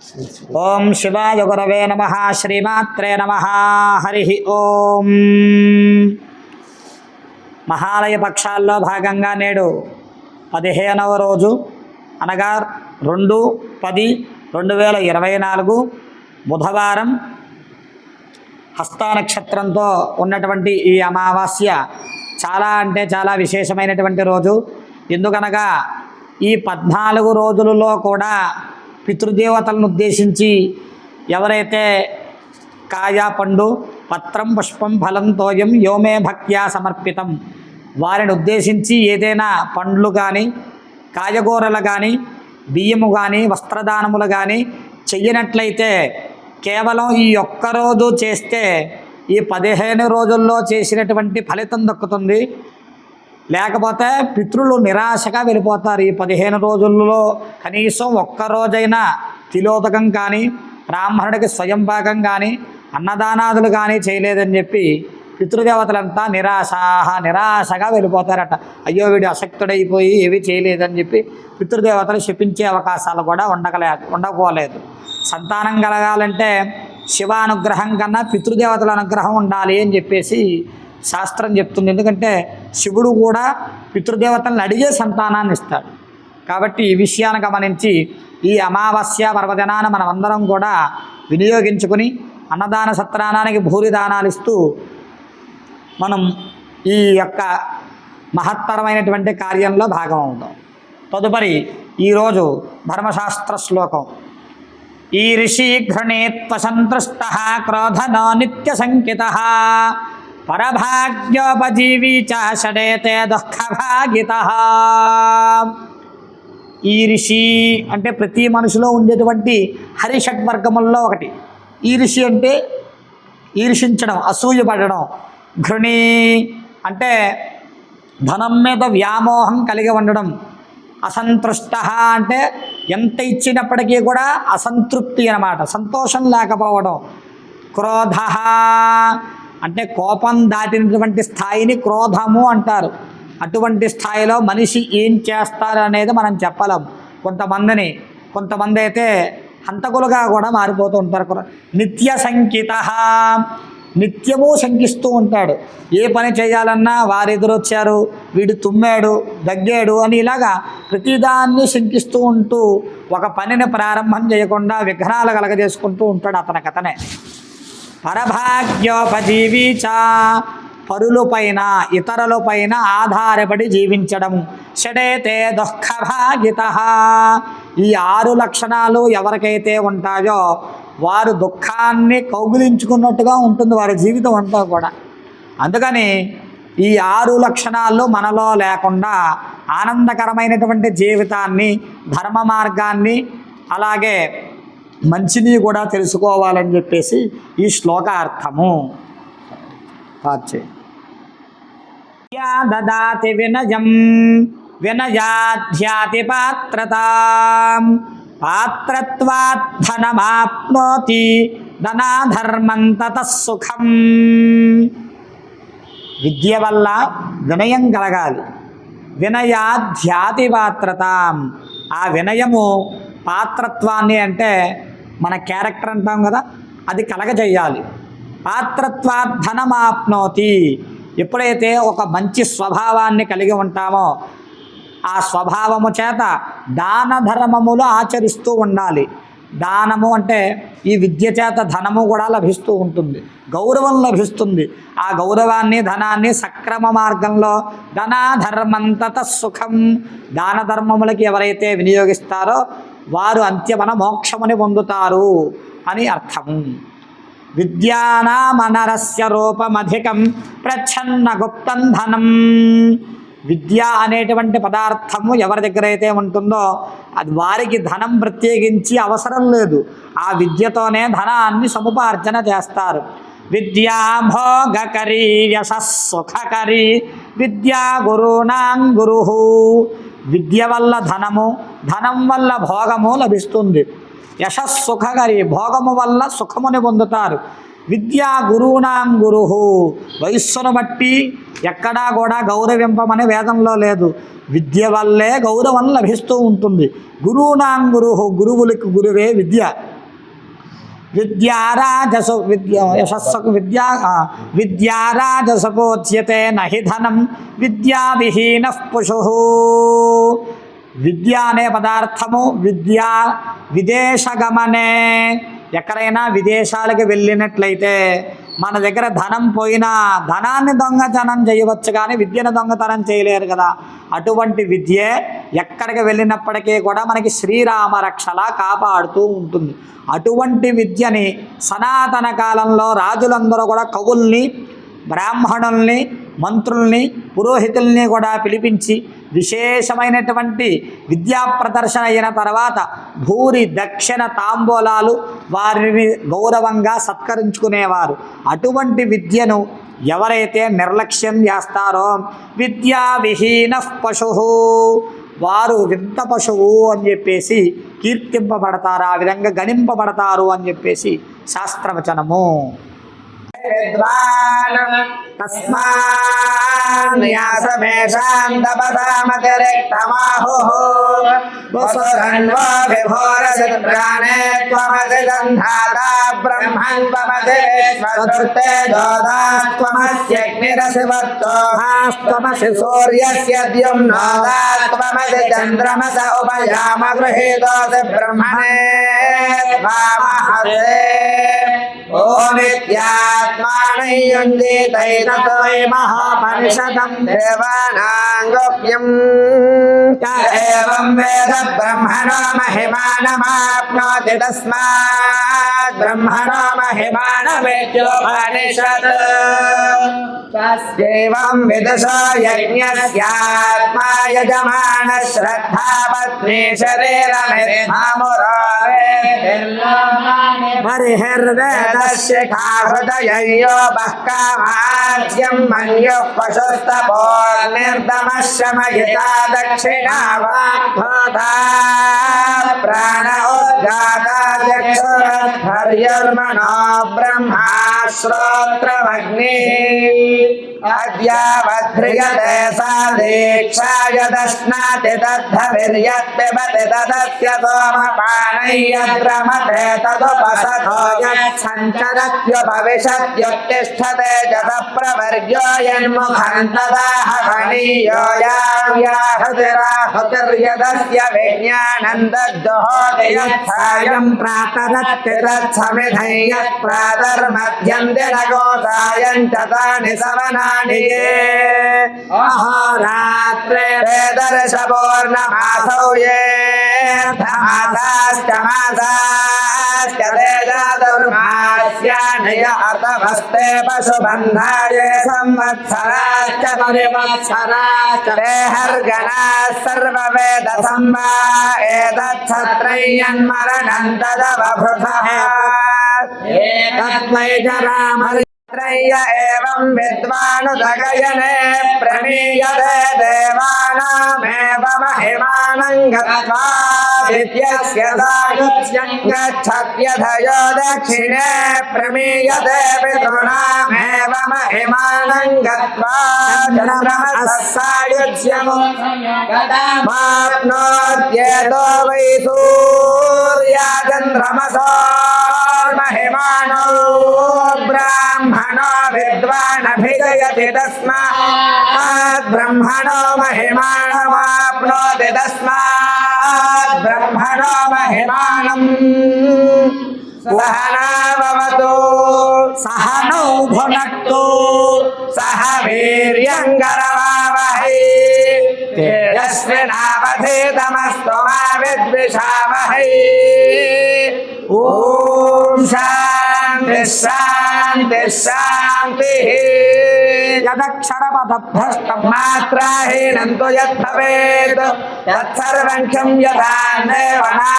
ఓం శివాయ గురవే నమః. శ్రీమాత్రే నమః. హరి ఓం. మహాలయ పక్షాల్లో భాగంగా నేడు 15వ రోజు అనగా 2/10/2024 బుధవారం హస్త నక్షత్రంతో ఉన్నటువంటి ఈ అమావాస్య చాలా అంటే చాలా విశేషమైనటువంటి రోజు. ఎందుకనగా ఈ 14 రోజులలో కూడా పితృదేవతలను ఉద్దేశించి ఎవరైతే కాయ పండు పత్రం పుష్పం ఫలం తోయం యోమే భక్త్యా సమర్పితం వారిని ఉద్దేశించి ఏదైనా పండ్లు కానీ కాయగూరలు కానీ బియ్యము కానీ వస్త్రదానములు కానీ చెయ్యనట్లయితే కేవలం ఈ ఒక్కరోజు చేస్తే ఈ 15 రోజుల్లో చేసినటువంటి ఫలితం దక్కుతుంది. లేకపోతే పితృలు నిరాశగా వెళ్ళిపోతారు. ఈ 15 రోజుల్లో కనీసం ఒక్కరోజైనా తిలోదకం కానీ బ్రాహ్మణుడికి స్వయంపాకం కానీ అన్నదానాదులు కానీ చేయలేదని చెప్పి పితృదేవతలంతా నిరాశగా వెళ్ళిపోతారట. అయ్యో వీడు అశక్తుడైపోయి ఏవి చేయలేదని చెప్పి పితృదేవతలు శపించే అవకాశాలు కూడా ఉండకపోలేదు. సంతానం కలగాలంటే శివానుగ్రహం కన్నా పితృదేవతల అనుగ్రహం ఉండాలి అని చెప్పేసి శాస్త్రం చెప్తుంది. ఎందుకంటే శివుడు కూడా పితృదేవతలను అడిగే సంతానాన్ని ఇస్తాడు. కాబట్టి ఈ విషయాన్ని గమనించి ఈ అమావాస్య పర్వదినాన్ని మనమందరం కూడా వినియోగించుకుని అన్నదాన సత్రానానికి భూరి దానాలు ఇస్తూ మనం ఈ యొక్క మహత్తరమైనటువంటి కార్యంలో భాగం అవుతాం. తదుపరి ఈరోజు ధర్మశాస్త్ర శ్లోకం. ఈ ఋషి ఘృణేత్వసంతృష్ట క్రోధనో నిత్య సంకిత పరభాగ్యోపజీవీ చ షడేతే దుఃఖభాగిత. ఈ ఋషి అంటే ప్రతి మనిషిలో ఉండేటువంటి హరిషడ్వర్గముల్లో ఒకటి. ఈ ఋషి అంటే ఈర్షించడం, అసూయపడడం. ఘృణి అంటే ధనం మీద వ్యామోహం కలిగి ఉండడం. అసంతృష్ట అంటే ఎంత ఇచ్చినప్పటికీ కూడా అసంతృప్తి అన్నమాట, సంతోషం లేకపోవడం. క్రోధ అంటే కోపం దాటినటువంటి స్థాయిని క్రోధము అంటారు. అటువంటి స్థాయిలో మనిషి ఏం చేస్తారు అనేది మనం చెప్పలేం. కొంతమంది అయితే హంతకులుగా కూడా మారిపోతూ ఉంటారు. నిత్య సంకిత నిత్యము శంకిస్తూ ఉంటాడు. ఏ పని చేయాలన్నా వారు ఎదురొచ్చారు, వీడు తుమ్మాడు, దగ్గాడు అని ఇలాగా ప్రతిదాన్ని శంకిస్తూ ఉంటూ ఒక పనిని ప్రారంభం చేయకుండా విఘ్నాలు కలగజేసుకుంటూ ఉంటాడు అతనే. పరభాగ్యోపజీవీ చ పరులపైన ఇతరులపైన ఆధారపడి జీవించడం. షడేతే దుఃఖభాగిత. ఈ 6 లక్షణాలు ఎవరికైతే ఉంటాయో వారు దుఃఖాన్ని కౌగిలించుకున్నట్టుగా ఉంటుంది వారి జీవితం అంతా కూడా. అందుకని ఈ 6 లక్షణాలు మనలో లేకుండా ఆనందకరమైనటువంటి జీవితాన్ని, ధర్మ మార్గాన్ని, అలాగే మంచిని కూడా తెలుసుకోవాలని చెప్పేసి ఈ శ్లోకార్థము. దదాతి వినయం వినయాధ్యాతి పాత్రతాం పాత్రత్వాత్ ధనమాప్నోతి ధనాధర్మం తతః సుఖం. విద్య వల్ల వినయం కలగాలి. వినయాధ్యాతి పాత్రతాం. ఆ వినయము పాత్రత్వాన్ని అంటే మన క్యారెక్టర్ అంటాం కదా, అది కలగజేయాలి. పాత్రత్వాత్ ధనమాప్నోతి. ఎప్పుడైతే ఒక మంచి స్వభావాన్ని కలిగి ఉంటామో ఆ స్వభావము చేత దాన ధర్మములు ఆచరిస్తూ ఉండాలి. దానము అంటే ఈ విద్య చేత ధనము కూడా లభిస్తూ ఉంటుంది, గౌరవం లభిస్తుంది. ఆ గౌరవాన్ని, ధనాన్ని సక్రమ మార్గంలో ధనాధర్మం తతః సుఖం. దాన ధర్మములకి ఎవరైతే వినియోగిస్తారో వారు అంత్యమన మోక్షముని పొందుతారు అని అర్థము. విద్యానామనరస్య రూపమధికం ప్రచ్ఛన్న గుప్తం ధనం. విద్య అనేటువంటి పదార్థము ఎవరి దగ్గర అయితే ఉంటుందో అది వారికి ధనం ప్రత్యేకించి అవసరం లేదు. ఆ విద్యతోనే ధనాన్ని సముపార్జన చేస్తారు. విద్యా భోగకరీ యశస్సుఖకరీ విద్యా గురునాం గురు. విద్య వల్ల ధనము, ధనం వల్ల భోగము లభిస్తుంది. యశస్సుఖకరి భోగము వల్ల సుఖముని పొందుతారు. విద్యా గురువునాం గురు. వయస్సును బట్టి ఎక్కడా కూడా గౌరవింపమని వేదంలో లేదు. విద్య వల్లే గౌరవం లభిస్తూ ఉంటుంది. గురువునాం గురు. గురువులకు గురువే విద్య. విద్యారాజసు యశస్సుకు విద్యారాజసపోచ్యతే నహి ధనం విద్యావిహీన పుషు. విద్య అనే పదార్థము విదేశగమనే, ఎక్కడైనా విదేశాలకు వెళ్ళినట్లయితే మన దగ్గర ధనం పోయినా ధనాన్ని దొంగతనం చేయవచ్చు కానీ విద్యను దొంగతనం చేయలేరు కదా. అటువంటి విద్యే ఎక్కడికి వెళ్ళినప్పటికీ కూడా మనకి శ్రీరామ రక్షలా కాపాడుతూ ఉంటుంది. అటువంటి విద్యని సనాతన కాలంలో రాజులందరూ కూడా కవుల్ని, బ్రాహ్మణుల్ని, మంత్రుల్ని, పురోహితుల్ని కూడా పిలిపించి విశేషమైనటువంటి విద్యా ప్రదర్శన అయిన తర్వాత భూరి దక్షిణ తాంబూలాలు వారిని గౌరవంగా సత్కరించుకునేవారు. అటువంటి విద్యను ఎవరైతే నిర్లక్ష్యం చేస్తారో విద్యా విహీన పశు, వారు వింత పశువు అని చెప్పేసి కీర్తింపబడతారు, ఆ విధంగా గణింపబడతారు అని చెప్పేసి శాస్త్రవచనము. చంద్రమస ఉపయామ గృహీతోసి బ్రహ్మణే ఓమిత్యాత్మానయుందితైనతోయ్ మహాపనిషదం దేవానాంగోప్యం ఏవం వేద బ్రహ్మణో మహిమానమాప్నోతి తస్మాత్ బ్రహ్మణో మహిమానమేత్యోపనిషద్. తస్యైవం విదుషో యజ్ఞస్యాత్మా యజమాన శ్రద్ధా పత్ని శరీరమిర్మామురారే హరిహర్వేదస్య హృదయో బహ్కామాజ్యం మన్యుః పశుస్తపోర్నిర్దమశమయితా దక్షిణా వాగ్భూతా ప్రాణ ఉద్గాతాచక్షుర్హర్యర్మణో బ్రహ్మా శ్రోత్రమగ్నిః అద్యావధ్రియతే సా దీక్షా యదశ్నాతి తద్ధవిర్యత్పిబతి తదస్య సోమపానయ్యద్రమతే తదుపసతో యత్సంచరత్యుపవిశత్యుత్తిష్ఠతే జత ప్రవర్గ్యో యన్ముఖం తదాహవనీయో యావ్యాహృతిరాహృతిర్యదస్య విజ్ఞానం దద్దుహోతి యత్సాయం ప్రాతరత్తి తత్సమిధై యత్ప్రాతర్మధ్యం దినగోసాయం చ తాని సవనాని అహోరాత్రే వేదర్శపూర్ణమాసౌ ఏర్థమాసాశ్చ మాసాశ్చ తేజాదుర్మాస్యానయ అతమస్తే పశుబంధాయ సంవత్సరాశ్చ పరివత్సరాశ్చ దేహర్గణాః సర్వవేద సంవా ఏతచ్ఛత్రయ్యన్మరణం తదవభృతః ఏతత్వై జరామరి ఏవం విద్వానుదగయనే ప్రమీయతే దేవానామేవ మహిమానం గత్వా విద్యస్య సాయుజ్యం గచ్చత్యథయో దక్షిణే ప్రమీయతే పితॄణామేవ మహిమానం గత్వా చంద్రమసః సాయుజ్యము మాప్నోత్యేతో వై సూర్యా చంద్రమసో మహిమానో బ్రాహ్మణో విద్వానభిజయతి తస్మాత్ బ్రహ్మణో మహిమానమాప్నోతి తస్మాత్ బ్రహ్మణో మహిమానం. సహనావతు సహనౌ భునక్తు సహ వీర్యంకరవావహై తేజస్వినావధీతమస్తు మా విద్విషావహై. ఓం శాంతి శాంతి శాంతి. యదక్షరపదభ్రష్టం మాత్రాహీనం తు యద్భవేత్ తత్సర్వం క్షమ్యతాం దేవనా